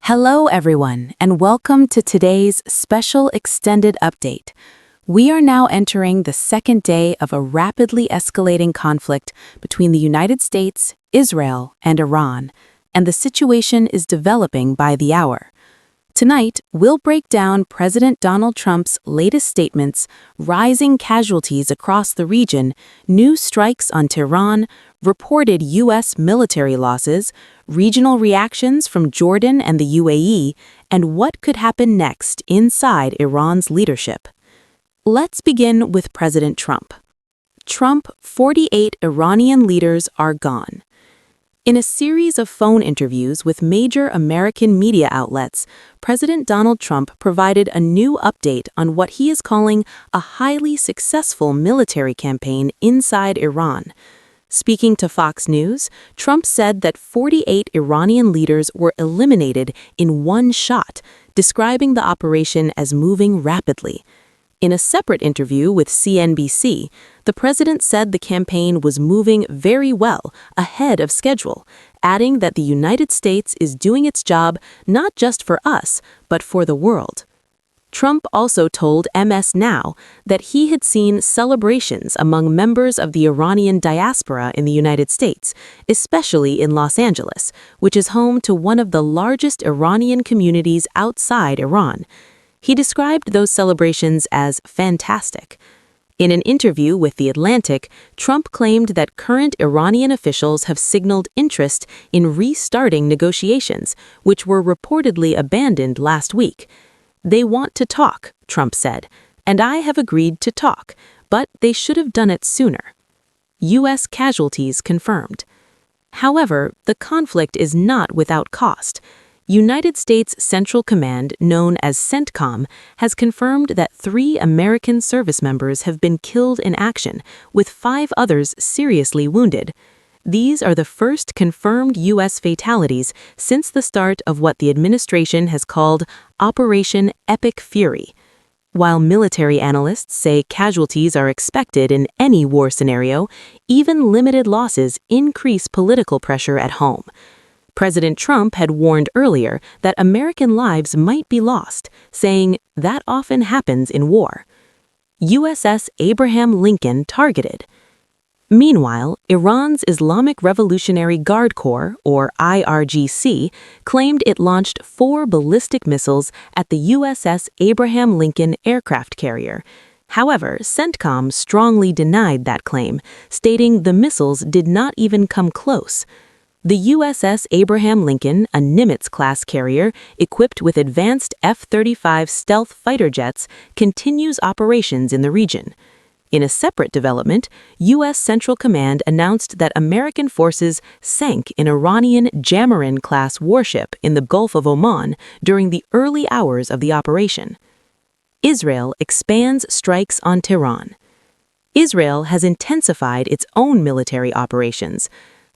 Hello, everyone, and welcome to today's special extended update. We are now entering the second day of a rapidly escalating conflict between the United States, Israel, and Iran, and the situation is developing by the hour. Tonight, we'll break down President Donald Trump's latest statements, rising casualties across the region, new strikes on Tehran, reported U.S. military losses, regional reactions from Jordan and the UAE, and what could happen next inside Iran's leadership. Let's begin with President Trump. 48 Iranian leaders are gone. In a series of phone interviews with major American media outlets, President Donald Trump provided a new update on what he is calling a highly successful military campaign inside Iran. Speaking to Fox News, Trump said that 48 Iranian leaders were eliminated in one shot, describing the operation as moving rapidly. In a separate interview with CNBC, the president said the campaign was moving very well, ahead of schedule, adding that the United States is doing its job not just for us, but for the world. Trump also told MS Now that he had seen celebrations among members of the Iranian diaspora in the United States, especially in Los Angeles, which is home to one of the largest Iranian communities outside Iran. He described those celebrations as fantastic. In an interview with The Atlantic, Trump claimed that current Iranian officials have signaled interest in restarting negotiations, which were reportedly abandoned last week. "They want to talk," Trump said, "and I have agreed to talk, but they should have done it sooner." U.S. casualties confirmed. However, the conflict is not without cost. United States Central Command, known as CENTCOM, has confirmed that 3 American service members have been killed in action, with 5 others seriously wounded. These are the first confirmed U.S. fatalities since the start of what the administration has called Operation Epic Fury. While military analysts say casualties are expected in any war scenario, even limited losses increase political pressure at home. President Trump had warned earlier that American lives might be lost, saying that often happens in war. USS Abraham Lincoln targeted. Meanwhile, Iran's Islamic Revolutionary Guard Corps, or IRGC, claimed it launched 4 ballistic missiles at the USS Abraham Lincoln aircraft carrier. However, CENTCOM strongly denied that claim, stating the missiles did not even come close. The USS Abraham Lincoln, a Nimitz-class carrier equipped with advanced F-35 stealth fighter jets, continues operations in the region. In a separate development, U.S. Central Command announced that American forces sank an Iranian Jamarin-class warship in the Gulf of Oman during the early hours of the operation. Israel expands strikes on Tehran. Israel has intensified its own military operations.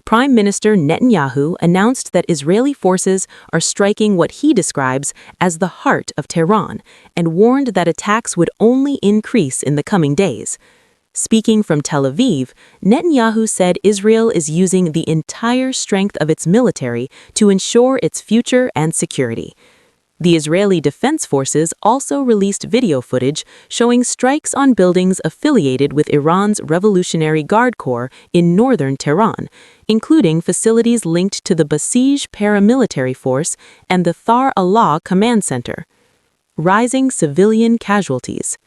Prime Minister Netanyahu announced that Israeli forces are striking what he describes as the heart of Tehran and warned that attacks would only increase in the coming days. Speaking from Tel Aviv, Netanyahu said Israel is using the entire strength of its military to ensure its future and security. The Israeli Defense Forces also released video footage showing strikes on buildings affiliated with Iran's Revolutionary Guard Corps in northern Tehran, including facilities linked to the Basij paramilitary force and the Thar Allah Command Center. Rising civilian casualties.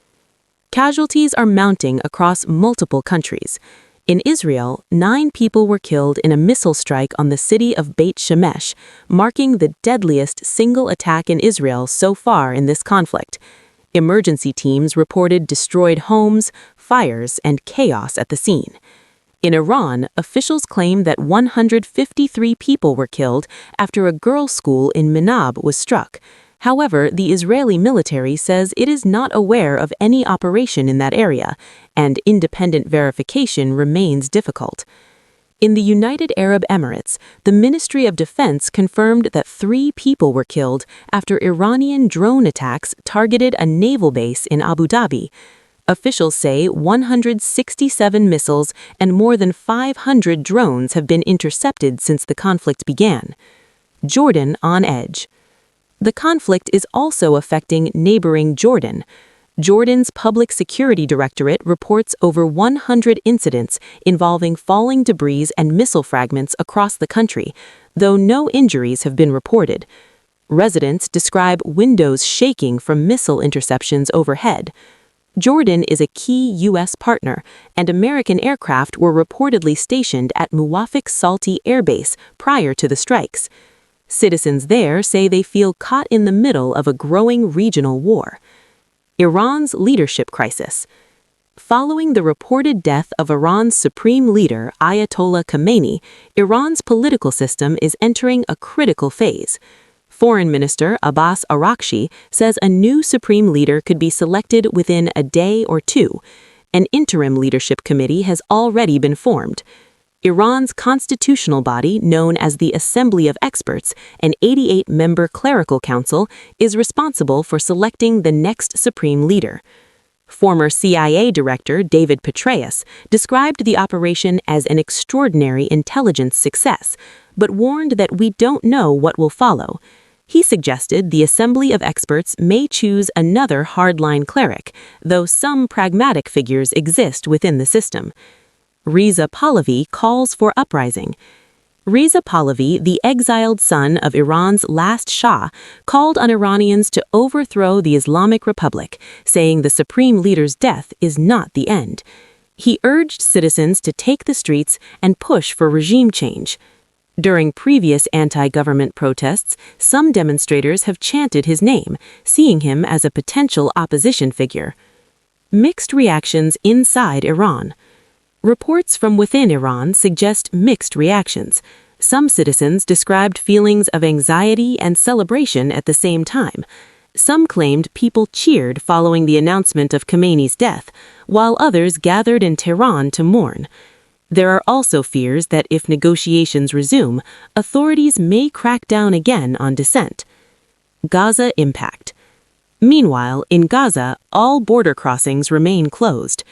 Casualties are mounting across multiple countries. In Israel, 9 people were killed in a missile strike on the city of Beit Shemesh, marking the deadliest single attack in Israel so far in this conflict. Emergency teams reported destroyed homes, fires, and chaos at the scene. In Iran, officials claim that 153 people were killed after a girls' school in Minab was struck. However, the Israeli military says it is not aware of any operation in that area, and independent verification remains difficult. In the United Arab Emirates, the Ministry of Defense confirmed that 3 people were killed after Iranian drone attacks targeted a naval base in Abu Dhabi. Officials say 167 missiles and more than 500 drones have been intercepted since the conflict began. Jordan on edge. The conflict is also affecting neighboring Jordan. Jordan's Public Security Directorate reports over 100 incidents involving falling debris and missile fragments across the country, though no injuries have been reported. Residents describe windows shaking from missile interceptions overhead. Jordan is a key U.S. partner, and American aircraft were reportedly stationed at Muwafaq Salti Air Base prior to the strikes. Citizens there say they feel caught in the middle of a growing regional war. Iran's leadership crisis. Following the reported death of Iran's supreme leader, Ayatollah Khamenei, Iran's political system is entering a critical phase. Foreign Minister Abbas Araghchi says a new supreme leader could be selected within a day or two. An interim leadership committee has already been formed. Iran's constitutional body, known as the Assembly of Experts, an 88-member clerical council, is responsible for selecting the next supreme leader. Former CIA Director David Petraeus described the operation as an extraordinary intelligence success, but warned that we don't know what will follow. He suggested the Assembly of Experts may choose another hardline cleric, though some pragmatic figures exist within the system. Reza Pahlavi calls for uprising. Reza Pahlavi, the exiled son of Iran's last Shah, called on Iranians to overthrow the Islamic Republic, saying the supreme leader's death is not the end. He urged citizens to take the streets and push for regime change. During previous anti-government protests, some demonstrators have chanted his name, seeing him as a potential opposition figure. Mixed reactions inside Iran. Reports from within Iran suggest mixed reactions. Some citizens described feelings of anxiety and celebration at the same time. Some claimed people cheered following the announcement of Khamenei's death, while others gathered in Tehran to mourn. There are also fears that if negotiations resume, authorities may crack down again on dissent. Gaza impact. Meanwhile, in Gaza, all border crossings remain closed.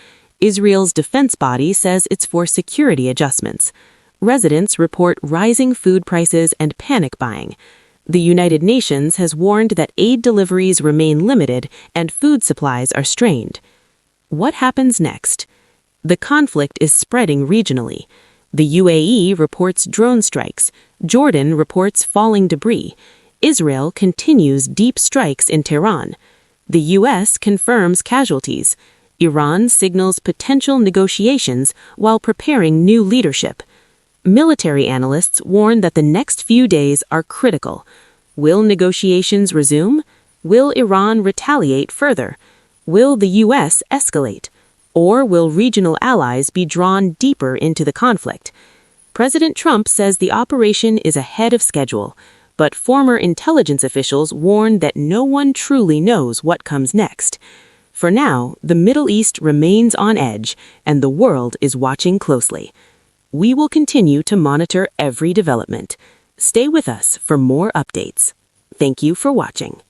Israel's defense body says it's for security adjustments. Residents report rising food prices and panic buying. The United Nations has warned that aid deliveries remain limited and food supplies are strained. What happens next? The conflict is spreading regionally. The UAE reports drone strikes. Jordan reports falling debris. Israel continues deep strikes in Tehran. The U.S. confirms casualties. Iran signals potential negotiations while preparing new leadership. Military analysts warn that the next few days are critical. Will negotiations resume? Will Iran retaliate further? Will the U.S. escalate? Or will regional allies be drawn deeper into the conflict? President Trump says the operation is ahead of schedule, but former intelligence officials warn that no one truly knows what comes next. For now, the Middle East remains on edge, and the world is watching closely. We will continue to monitor every development. Stay with us for more updates. Thank you for watching.